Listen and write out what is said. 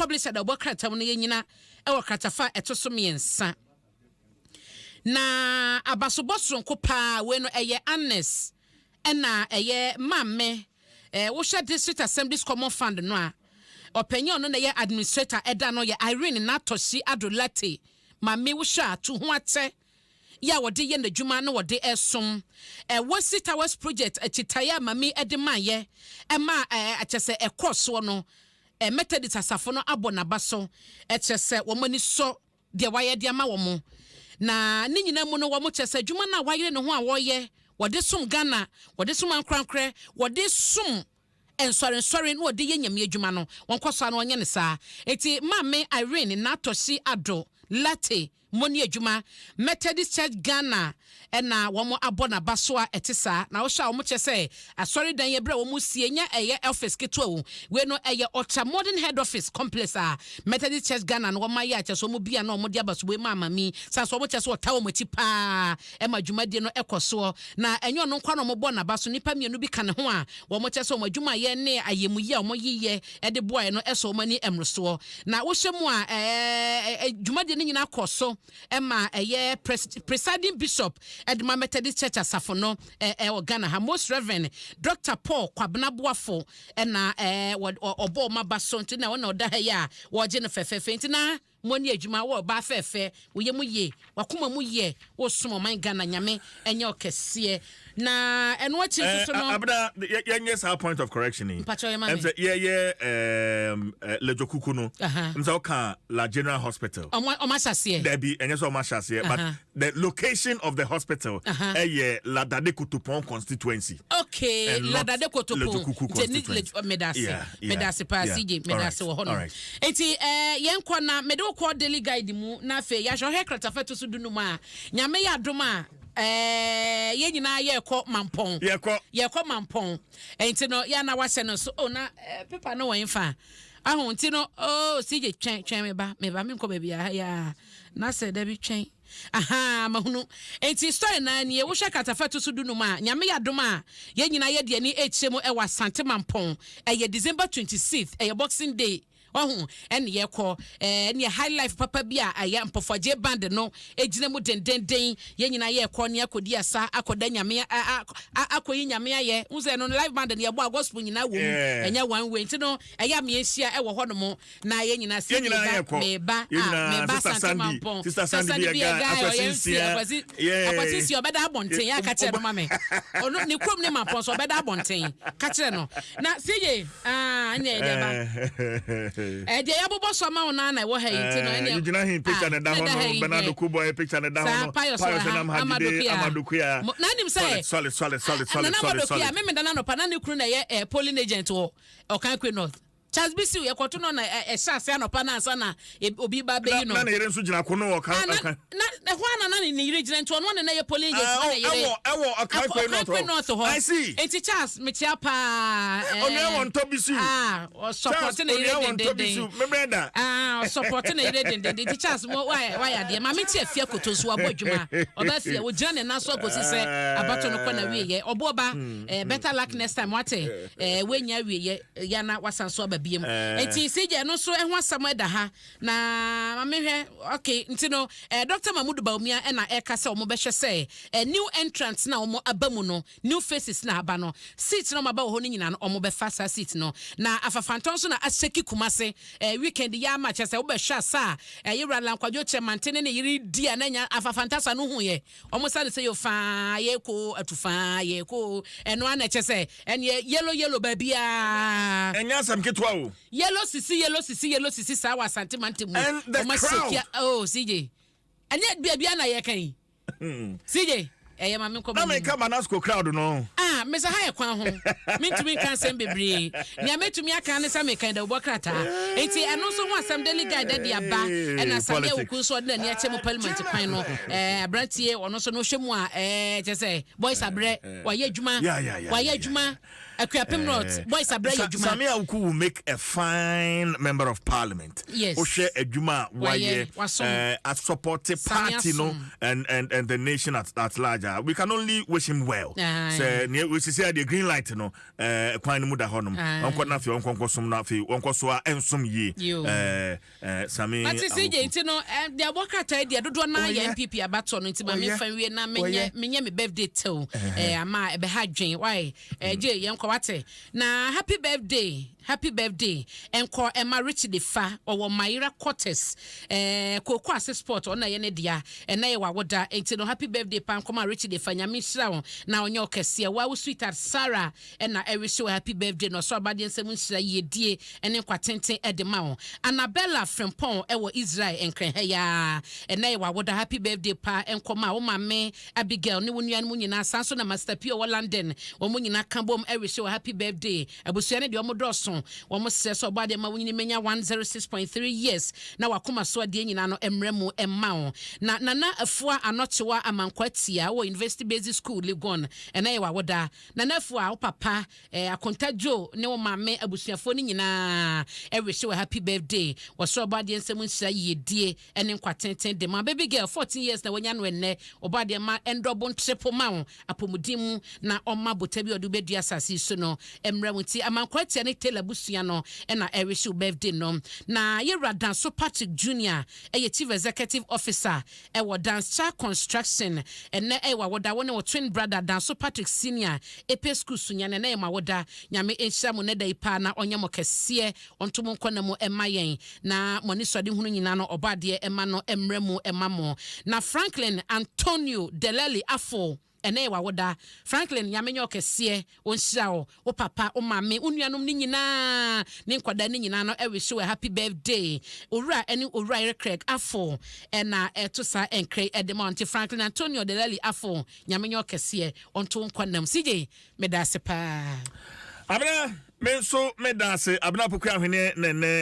publisher da bokrata no yenyina e wokratafa etoso miensa na abasobosron ko pa we no eye Agnes na eye mamme wo hwe district assemblies common fund no a opanyin no na ye administrator eda no ye Irene Natoshi Adolate mamme wo hwe atu ho ate ya wode ye nadwuma no wode esom West Towers project achitaya mamme edemaye ma achese ekoso no Methodist asafo no abo na baso echese wo mani so de waye de ama wo mo na ni nyina mu no wo mo chese dwuma na waye ne ho a wo ye wode som Ghana wode som ankrankre wode som ensore no wode ye nyame adwuma no wonkoso no onye ne saa eti mamme Irene Natoshi Ado Latte moni adwuma Methodist Church Ghana na womo abona basoa etisa na wo sha wo mo chese asori dan ye bra wo mo sie nya eye office keto wo we no eye ultra modern head office complex Methodist Church Ghana no ma ya chese wo mo bia na wo mo dia baso we ma mami sanso wo mo chese wo tawo mo ti pa ma adwuma de no ekoso na enyo no kwa no mo bona baso nipa mienu bi ka ne ho a wo mo chese wo adwuma ye ne ayemu ye wo mo yiye de boy no eso mani emroso na wo hye mu a adwuma de ne nyina koso Emma presiding bishop Edma Methodist Church asafo no Ghana ha most reverend Dr. Paul Kwabena Boafo na obo mabaso nti na wona oda ha ya wo je no fefefe nti na moni adwuma wo ba fefe wo ye mu ye wakoma mu ye wo somo man Ghana nyame enye okese na eno achi so no abda yes our point of correction in lejokuku no mza oka la general hospital omashase there be enye so omashase but the location of the hospital la Dade Kotopon constituency okay la Dade Kotopon medase pa CJ medase wo hono enti yenkwa na medo ko daily guide mu na fe ya hwe kratafato so dunu ma nyame ya doma ye nyina ye ko mampon ye ko mampon enti no ya na wase no so na paper no wan fa ahun ti no CJ twen me ba me ko ba bia ya na se da bi twen mahunu enti story na ne wo hwe kratafato so dunu ma nyame ya doma ye nyina ye de ni echemu e wa Sante mampon ye December 26th ye Boxing Day en ye ko ne high life papa bia aya mpofoje band no ejina mu dendenden ye nyina ye ko ne akodi asa akoda nyame akoyi nyame aye unse no live band ne ye bo gospel nyina wo enya one way ntino aya me ehia e wo hono mo na ye nyina se me ba Sante mampon sister Sandy bia akwasi obeda abonten ya ka kire no mame ono ni krom ne mampon so obeda abonten ka kire no na sije anya e ba de yabobo so ma wona na wo ha yiti no ene you hin picture na da hono Bernardo Kubo e picture na da hono Pius na Amadoku ya na nim say solid na me da na no pa na ne kru na ye polling agent wo okan kwe north Charles Bisi ye kwato no na ehase anopa na ansa na obi ba be no na yere nso gina kono wo kan na hwana na ni yere gina nto no na ye polling agent na yere ewo akai kwe no I see enti Charles me tia pa ono won to Bisi support na yere den me brother support na yere den enti Charles mo why ade ma me tia fia koto so abodwuma oba fia wo gina ne na so gosi se abato no kwa na wie ye obo ba better luck next time wate we nya wie ye ya na wasanso biem enti CJ no so ehwa sameda ha na mamehwe okay ntino Dr. Mahmoud Baumia na ekasa omo behwe se new entrants na omo abamu no new faces na aba no seat no maba ho nyina no omo be fasa seat no na afafanton so na aseki kumase weekend ya match se wo behwe asa yira lankwadwo chemantene ne yiri dia na nya afafantasa no hu ye omo sade se yo fa ye ko atufa ye ko eno ana chese en yellow babia enya sam ketwa yellow sisi sawa santimante mu oh CJ anya bia na ye kan CJ ma me ko na me ka Manasco crowd no me sa ha ye kwan ho mentumi kan sem bebre nia metumi aka ne sa me kan da obokrata enti eno so ho asam daily guide de aba na sa ye okun so de na ne ache mu parliament kwan no abrantie ono so no hwemu a chese boys abre wa ye adwuma akuapem not boys abre ye adwuma Samia Uku will make a fine member of parliament o hwe adwuma wa ye a supportive party no and the nation at large we can only wish him well say we see the green light no kwan mu da honum onko na fe onko som na fe onko so a ensom yi sami but see je no the abokata dia dodo na ya MPP abato no ntima me fa wie na menye me birthday tell ama ebe ha dwen why je ye nko wate na happy birthday enko Emma Rich de fa owo Mayra Quarters koko ase sport ona ye ne dia na ye wawoda enti no happy birthday pan koma Rich de fa nyame hira wo na onye okese wa wo sweetheart Sarah na ewish happy birthday no so abade nsem hira ye die ene kwatenten edema wo Annabella Frempon ewo Israel enkren ya na ye wawoda happy birthday pa enkoma wo mame Abigail ne wonua no nyina sanso na Master P wo London wo nyina kambom ewish happy birthday abusua ne de omo doso wo mo se so bade ma wonyini menya 106.3 years na wakoma so ade nyina no emremu emma na nana afua anochewa amankwatia wo University Basic School Legon na ye wawoda nana afua wo papa akontajo ne wo mame abusuafo ni nyina ewish happy birthday wo so bade nsem nhyira yedie ene nkwatenten de ma baby girl 14 years na wonya no enne obade ma endobo triple ma apomudimu na oma botabi odubedua asase so no emremu ti amankwatia ne busua no na ewish birthday no na Yera Danso Patrick Jr. Chief Executive Officer wo Dance Child Construction na wawoda woni wo twin brother Danso Patrick Senior epe school sunya na ye mawoda nyame ehia mo ne dai pa na onye mo kese ontom nkona mo emayen na moni sode hunu nyina no obade ema no emremu emamo na Franklin Antonio Deleli Afo ene wawoda Franklin nyamenyo kese onhira wo papa o mame unuanom ni nyina ne nkwada ni nyina no ewish happy birthday owura ene owura Craig Afo na etosa enkre edemont Franklin Antonio Delali Afo nyamenyo kese onto nkwanam CJ medase pa abna menso medase abna pokua hwene nene